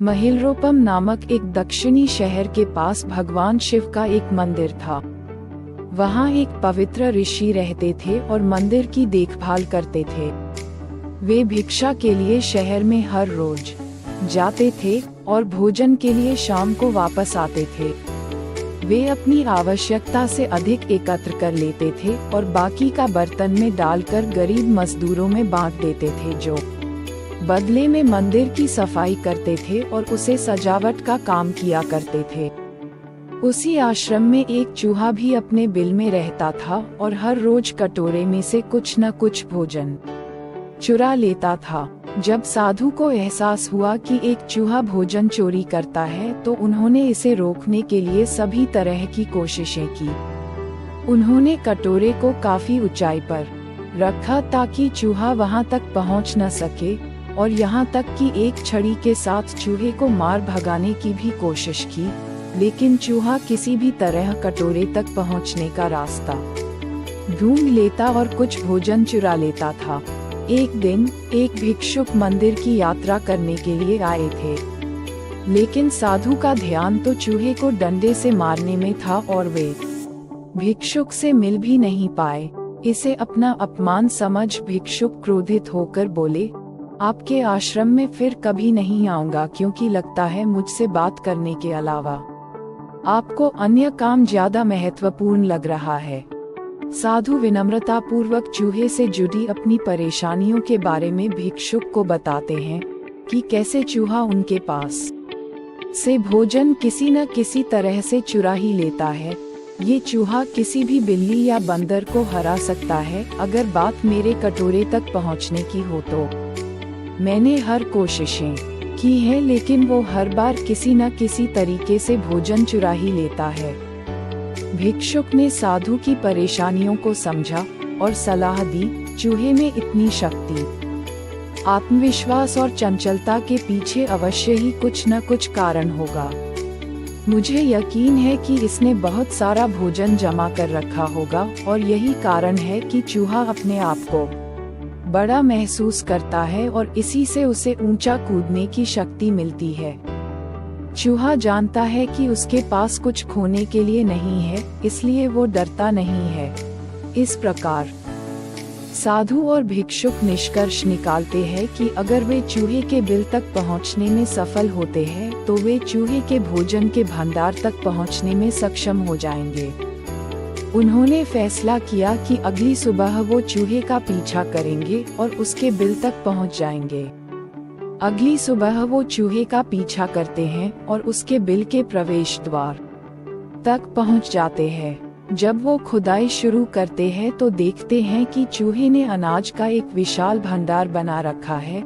महिलरोपम नामक एक दक्षिणी शहर के पास भगवान शिव का एक मंदिर था। वहाँ एक पवित्र ऋषि रहते थे और मंदिर की देखभाल करते थे। वे भिक्षा के लिए शहर में हर रोज जाते थे और भोजन के लिए शाम को वापस आते थे। वे अपनी आवश्यकता से अधिक एकत्र कर लेते थे और बाकी का बर्तन में डालकर गरीब मजदूरों में बांट देते थे, जो बदले में मंदिर की सफाई करते थे और उसे सजावट का काम किया करते थे। उसी आश्रम में एक चूहा भी अपने बिल में रहता था और हर रोज कटोरे में से कुछ न कुछ भोजन चुरा लेता था। जब साधु को एहसास हुआ कि एक चूहा भोजन चोरी करता है तो उन्होंने इसे रोकने के लिए सभी तरह की कोशिशें की। उन्होंने कटोरे को काफी ऊंचाई पर रखा ताकि चूहा वहां तक पहुंच न सके, और यहाँ तक कि एक छड़ी के साथ चूहे को मार भगाने की भी कोशिश की, लेकिन चूहा किसी भी तरह कटोरे तक पहुँचने का रास्ता ढूंढ लेता और कुछ भोजन चुरा लेता था। एक दिन एक भिक्षुक मंदिर की यात्रा करने के लिए आए थे, लेकिन साधु का ध्यान तो चूहे को डंडे से मारने में था और वे भिक्षुक से मिल भी नहीं पाए। इसे अपना अपमान समझ भिक्षुक क्रोधित होकर बोले, आपके आश्रम में फिर कभी नहीं आऊंगा, क्योंकि लगता है मुझसे बात करने के अलावा आपको अन्य काम ज्यादा महत्वपूर्ण लग रहा है। साधु विनम्रता पूर्वक चूहे से जुड़ी अपनी परेशानियों के बारे में भिक्षुक को बताते हैं कि कैसे चूहा उनके पास से भोजन किसी न किसी तरह से चुरा ही लेता है। ये चूहा किसी भी बिल्ली या बंदर को हरा सकता है। अगर बात मेरे कटोरे तक पहुंचने की हो तो मैंने हर कोशिशें की है, लेकिन वो हर बार किसी न किसी तरीके से भोजन चुरा ही लेता है। भिक्षुक ने साधु की परेशानियों को समझा और सलाह दी, चूहे में इतनी शक्ति, आत्मविश्वास और चंचलता के पीछे अवश्य ही कुछ न कुछ कारण होगा। मुझे यकीन है कि इसने बहुत सारा भोजन जमा कर रखा होगा और यही कारण है कि चूहा अपने आप को बड़ा महसूस करता है और इसी से उसे ऊंचा कूदने की शक्ति मिलती है। चूहा जानता है कि उसके पास कुछ खोने के लिए नहीं है, इसलिए वो डरता नहीं है। इस प्रकार साधु और भिक्षुक निष्कर्ष निकालते हैं कि अगर वे चूहे के बिल तक पहुंचने में सफल होते हैं तो वे चूहे के भोजन के भंडार तक पहुंचने में सक्षम हो जाएंगे। उन्होंने फैसला किया कि अगली सुबह वो चूहे का पीछा करेंगे और उसके बिल तक पहुंच जाएंगे। अगली सुबह वो चूहे का पीछा करते हैं और उसके बिल के प्रवेश द्वार तक पहुंच जाते हैं। जब वो खुदाई शुरू करते हैं तो देखते हैं कि चूहे ने अनाज का एक विशाल भंडार बना रखा है।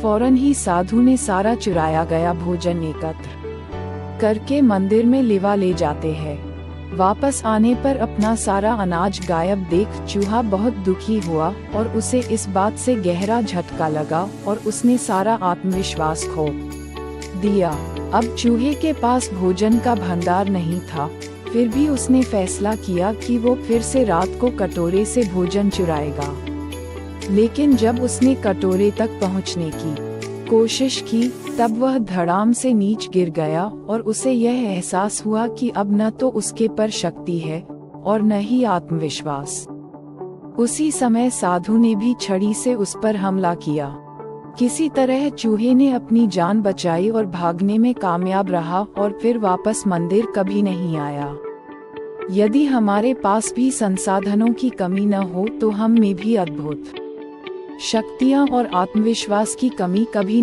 फौरन ही साधु ने सारा चुराया गया भोजन एकत्र करके मंदिर में लिवा ले जाते हैं। वापस आने पर अपना सारा अनाज गायब देख चूहा बहुत दुखी हुआ और उसे इस बात से गहरा झटका लगा और उसने सारा आत्मविश्वास खो दिया। अब चूहे के पास भोजन का भंडार नहीं था, फिर भी उसने फैसला किया कि वो फिर से रात को कटोरे से भोजन चुराएगा। लेकिन जब उसने कटोरे तक पहुंचने की कोशिश की तब वह धड़ाम से नीच गिर गया और उसे यह एहसास हुआ कि अब न तो उसके पर शक्ति है और न ही आत्मविश्वास। उसी समय साधु ने भी छड़ी से उस पर हमला किया। किसी तरह चूहे ने अपनी जान बचाई और भागने में कामयाब रहा और फिर वापस मंदिर कभी नहीं आया। यदि हमारे पास भी संसाधनों की कमी न हो तो हम में भी अद्भुत शक्तियां और आत्मविश्वास की कमी कभी